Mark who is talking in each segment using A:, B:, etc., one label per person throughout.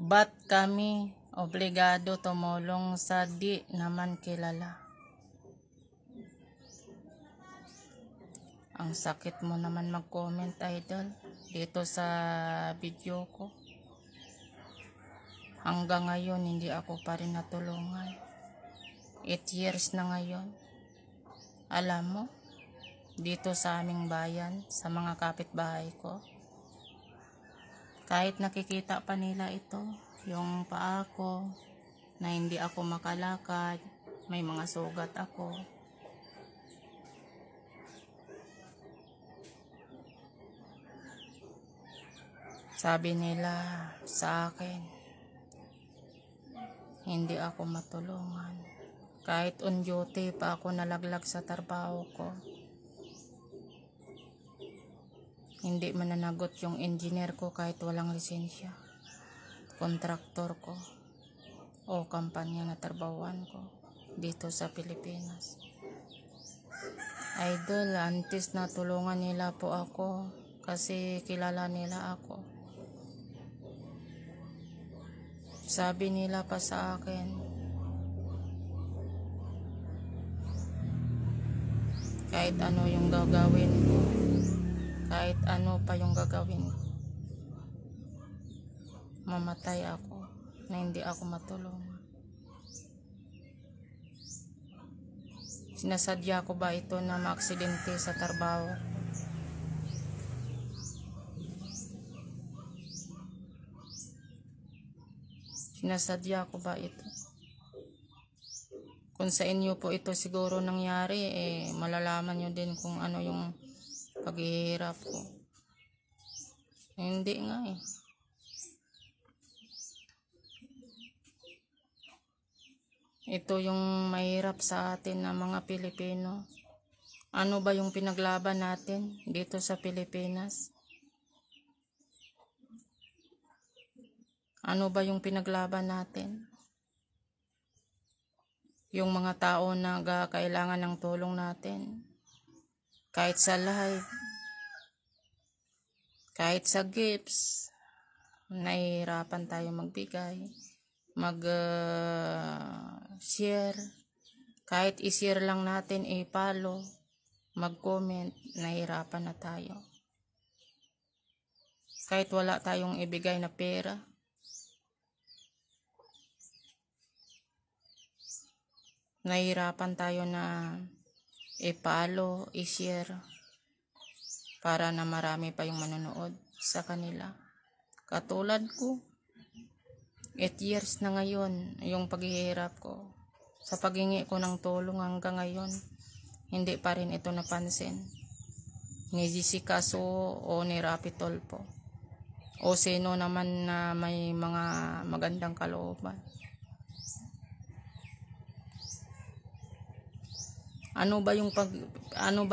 A: Ba't kami obligado tumulong sa di naman kilala? Ang sakit mo naman mag-comment, idol, dito sa video ko. Hanggang ngayon, hindi ako pa rin natulungan. 8 years na ngayon. Alam mo, dito sa aming bayan, sa mga kapitbahay ko, kahit nakikita pa nila ito, yung paa ko, na hindi ako makalakad, may mga sugat ako. Sabi nila sa akin, hindi ako matulungan. Kahit on duty pa ako nalaglag sa trabaho ko. Hindi mananagot yung engineer ko kahit walang lisensya. Kontraktor ko o kampanya na trabahuan ko dito sa Pilipinas. Idol, antes na tulungan nila po ako kasi kilala nila ako. Sabi nila pa sa akin, kahit ano yung gagawin ko, kahit ano pa yung gagawin ko, mamatay ako na hindi ako matulungan. Sinasadya ko ba ito na maaksidente sa trabaho? Sinasadya ko ba ito? Kung sa inyo po ito siguro nangyari, malalaman nyo din kung ano yung paghihirap ko. Hindi nga eh. Ito yung mahirap sa atin na mga Pilipino. Ano ba yung pinaglaban natin dito sa Pilipinas? Ano ba yung pinaglaban natin? Yung mga tao na kailangan ng tulong natin. Kahit sa live, kahit sa gifts, nahihirapan tayo magbigay, mag-share. Kahit i-share lang natin, i-follow, mag-comment, nahihirapan na tayo. Kahit wala tayong ibigay na pera, nahihirapan tayo na i-follow, i-share para na marami pa yung manonood sa kanila. Katulad ko, 8 years na ngayon yung paghihirap ko. Sa paghingi ko ng tulong hanggang ngayon, hindi pa rin ito napansin ni Jessica Su o ni Rapi Tulfo o sino naman na may mga magandang kalooban. Ano ba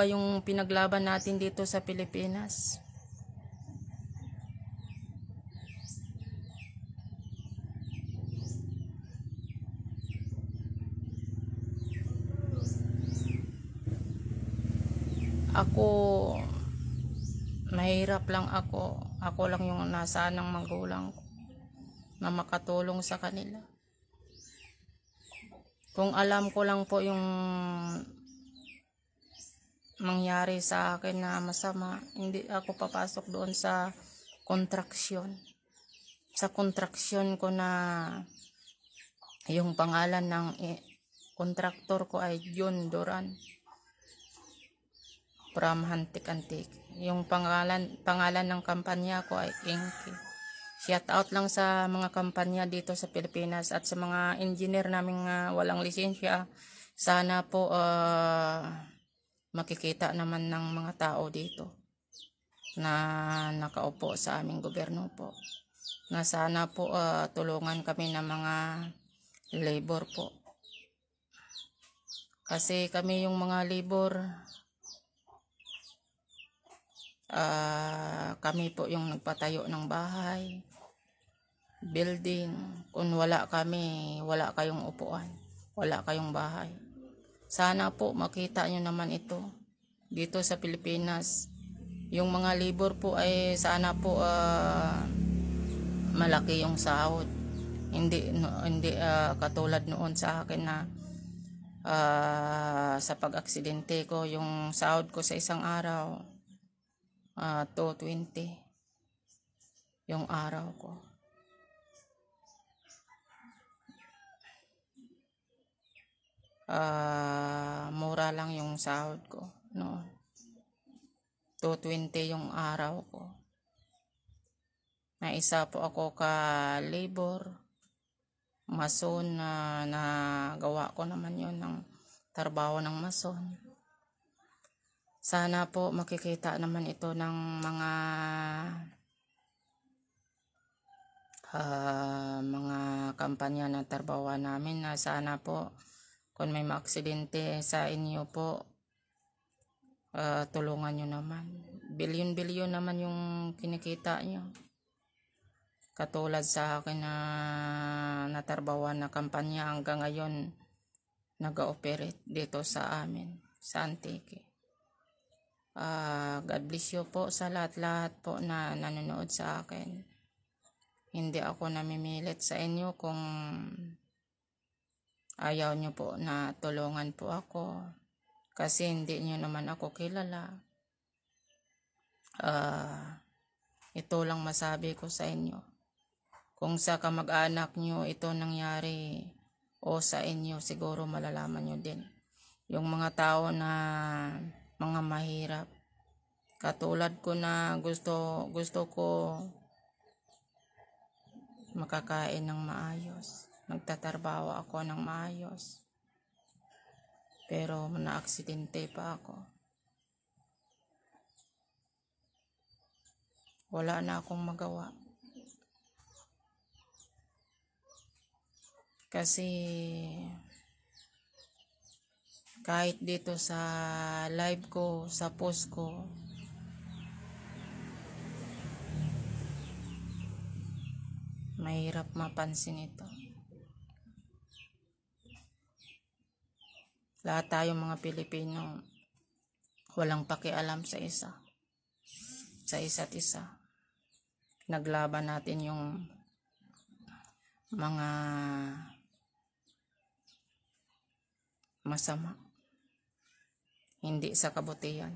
A: yung pinaglaban natin dito sa Pilipinas? Ako, mahirap lang ako. Ako lang yung nasaan ng magulang ko na makatulong sa kanila. Kung alam ko lang po yung mangyari sa akin na masama, hindi ako papasok doon sa kontraksyon. Sa kontraksyon ko na yung pangalan ng kontraktor ko ay John Duran from Hantik-Antik. Yung pangalan ng kampanya ko ay Inky. Shout out lang sa mga kampanya dito sa Pilipinas at sa mga engineer naming walang lisensya. Sana po makikita naman ng mga tao dito na nakaupo sa aming gobyerno po. Na sana po tulungan kami ng mga labor po. Kasi kami yung mga labor, kami po yung nagpatayo ng bahay, building. Kung wala kami, wala kayong upuan, wala kayong bahay. Sana po makita nyo naman ito dito sa Pilipinas. Yung mga labor po ay sana po malaki yung sahod. Hindi katulad noon sa akin na sa pag-aksidente ko, yung sahod ko sa isang araw 220 yung araw ko. Mura lang yung sahod ko noon. 220 yung araw ko. Na isa po ako ka-labor, mason na nagawa ko naman yon ng trabaho ng mason. Sana po makikita naman ito ng mga kampanya na trabaho namin, na sana po kung may maaksidente sa inyo po, tulungan nyo naman. Bilyon-bilyon naman yung kinikita nyo. Katulad sa akin na natarbawan na kampanya, hanggang ngayon nag-ooperate dito sa amin, sa Antique. God bless you po sa lahat-lahat po na nanonood sa akin. Hindi ako namimilit sa inyo kung ayaw nyo po na tulungan po ako, kasi hindi nyo naman ako kilala. Ito lang masabi ko sa inyo. Kung sa kamag-anak nyo ito nangyari o sa inyo, siguro malalaman nyo din. Yung mga tao na mga mahirap, katulad ko na gusto ko makakain ng maayos. Nagtatrabaho ako ng maayos. Pero na-aksidente pa ako. Wala na akong magawa. Kasi kahit dito sa live ko, sa post ko, mahirap mapansin ito. Lahat tayong mga Pilipino walang pakialam sa isa't isa. Naglaban natin yung mga masama, hindi sa kabutihan.